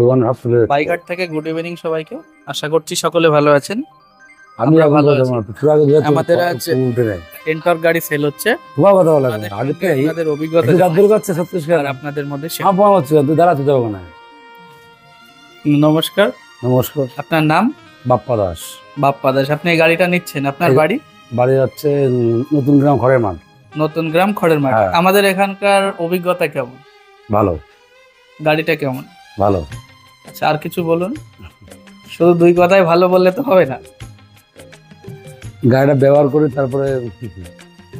দোকান সব তুলে বাইঘাট থেকে গুড ইভিনিং সবাইকে। আশা করছি সকলে ভালো আছেন। আমি আমরা এখন ভালো কথা আছি। বলবো, তুই আগে বল, আমাদের তুই আছে উঠে নে। টেন্টর গাড়ি সেল হচ্ছে। তোমার কথা বলা আমাদের আগে সঙ্গে আপনাদের অভিজ্ঞতা তুই জানাই। গাদ্দুর করছে সত্যি আর আপনাদের মধ্যে আমার পড়া হচ্ছে তুই দাঁড়াতে যাবো না। নমস্কার, নমস্কার, আপনার নাম? বাপ্পা দাস। বাপ্পা দাস। আপনি এই গাড়িটা নিচ্ছেন, আপনার এই- বাড়ি? বাড়ি যাচ্ছে নতুন গ্রাম খড়ের মাঠ। নতুন গ্রাম খড়ের মাঠ। হ্যাঁ। আমাদের এখানকার অভিজ্ঞতা কেমন? ভালো গাড়িটা কেমন? ভালো। আচ্ছা, আর কিছু বলুন। শুধু দুই কথায় ভালো বললে তো হবে না। গাড়িটা ব্যবহার করি, তারপরে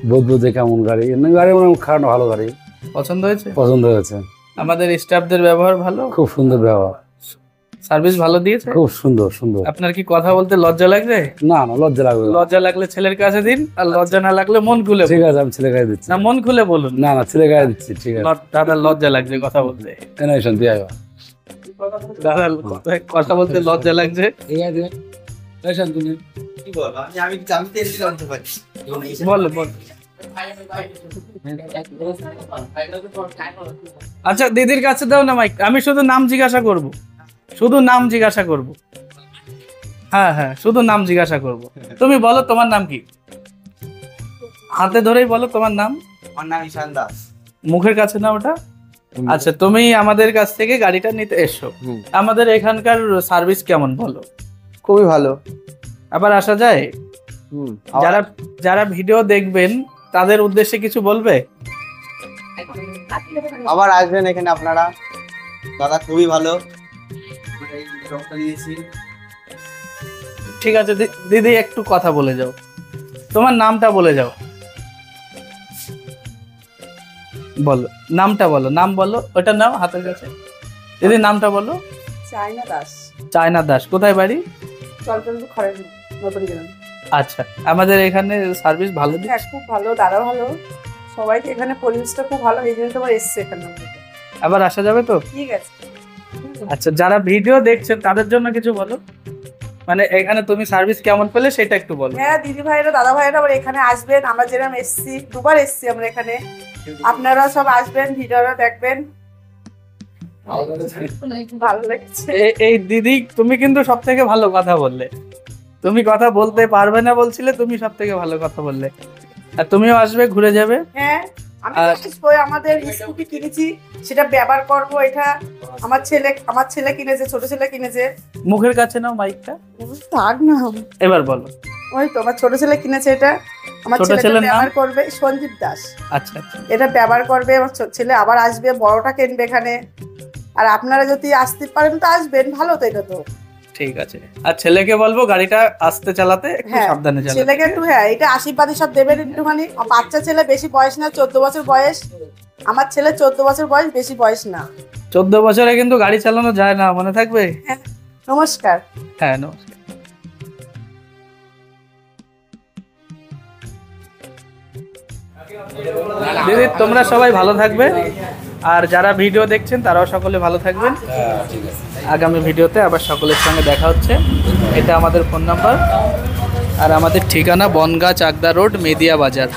বলবো যে কেমন গাড়ি। এমনি গাড়ি মানে খারাপ না, ভালো গাড়ি, পছন্দ হয়েছে? পছন্দ হয়েছে। আমাদের স্টাফদের ব্যবহার ভালো, খুব সুন্দর ব্যবহার, সার্ভিস ভালো দিয়েছে। খুব সুন্দর সুন্দর। আপনার কি কথা বলতে লজ্জা লাগছে? না না, লজ্জা লাগবে না। লজ্জা লাগলে ছেলের কাছে দিন, আর লজ্জা না লাগলে মন খুলে ঠিক বলুন। আছে, আমি ছেলে গাড়ি দিচ্ছি। না, মন খুলে বলুন। না না, ছেলে গাড়ি দিচ্ছি। ঠিক আছে, দাদা লজ্জা লাগছে কথা বলতে। কেন এসন দিয়ে আয়। দাদা কথা বলতে লজ্জা লাগছে। ঠিক আছে, এসন তুমি। কি বলবো আমি জানতে জানতে পারি বল বল। আচ্ছা, দিদির কাছে দাও না মাইক। আমি শুধু নাম জিজ্ঞাসা করব, শুধু নাম জিজ্ঞাসা করব। হ্যাঁ হ্যাঁ, শুধু নাম জিজ্ঞাসা করব। তুমি বলো তোমার নাম কি? হাতে ধরেই বলো তোমার নাম। আমার নাম ঈশান দাস। মুখের কাছে না ওটা। আচ্ছা, তুমি আমাদের কাছ থেকে গাড়িটা নিতে এসো। আমাদের এখানকার সার্ভিস কেমন বলো? খুবই ভালো। আবার আসা যায়? যারা যারা ভিডিও দেখবেন তাদের উদ্দেশ্যে কিছু বলবে? আবার আসবেন এখানে আপনারা। দাদা খুবই ভালো। আমরা এই জবটা দিয়েছি। ঠিক আছে দিদি, একটু কথা বলে যাও। তোমার নামটা বলে যাও। বলো নামটা, বলো নাম বলো। ওটা নাও হাতের কাছে। দিদি নামটা বলো। চায়না দাস। চায়না দাস। কোথায় বাড়ি? চলচন্দ্র খড়ের নতুন গ্রাম। আচ্ছা, আমাদের এখানে সার্ভিস ভালো দিচ্ছে? হ্যাঁ, খুব ভালো, দাদা ভালো, সবাইকে এখানে পরিবেশটা খুব ভালো, এই জন্য তোমার এসছে এখানে। আবার আসা যাবে তো? ঠিক আছে। আচ্ছা, যারা ভিডিও দেখছেন তাদের জন্য কিছু বলো। মানে এখানে তুমি সার্ভিস কেমন পেলে সেটা একটু বলো। হ্যাঁ, দিদি ভাইরা দাদা ভাইরা আবার এখানে আসবেন। আমরা যেরকম এসছি, দুবার এসছি আমরা এখানে। আপনারা সব আসবেন, ভিডিওটা দেখবেন, ভালো লাগছে। এই দিদি, তুমি কিন্তু সব থেকে ভালো কথা বললে। তুমি কথা বলতে পারবে না বলছিলে, তুমি সব থেকে ভালো কথা বললে। আর তুমিও আসবে, ঘুরে যাবে। হ্যাঁ, আমি আসবো। আমাদের স্কুটি কিনেছি, সেটা ব্যবহার করবো। এটা আমার ছেলে কিনেছে, ছোট ছেলে কিনেছে। মুখের কাছে নাও মাইকটা। থাক না, এবার বলো। ওই তো আমার ছোট ছেলে কিনেছে এটা। আমার ছোট ছেলে ছেলের নাম? ব্যবহার করবে, সঞ্জীব দাস। আচ্ছা আচ্ছা, এটা ব্যবহার করবে, আমার ছেলে আবার আসবে, বড়টা কিনবে এখানে। আর আপনারা যদি আসতে পারেন তো আসবেন, ভালো তো এটা তো। ঠিক আছে। আর ছেলেকে বলবো গাড়িটা আস্তে চালাতে, একটু হ্যাঁ, সাবধানে চালাতে। ছেলেকে একটু, হ্যাঁ, এটা আশীর্বাদী সব দেবেন একটুখানি। বাচ্চা ছেলে, বেশি বয়স না, 14 বছর বয়স। আমার ছেলে 14 বছর বয়স, বেশি বয়স না। 14 বছরে কিন্তু গাড়ি চালানো যায় না, মনে থাকবে। হ্যাঁ, নমস্কার। হ্যাঁ, নমস্কার। দিদি, তোমরা সবাই ভালো থাকবে। আর যারা ভিডিও দেখছেন তারাও সকলে ভালো থাকবেন। আগামী ভিডিওতে আবার সকলের সঙ্গে দেখা হচ্ছে। এটা আমাদের ফোন নাম্বার, আর আমাদের ঠিকানা বনগাঁ চাকদা রোড, মেদিয়া বাজার।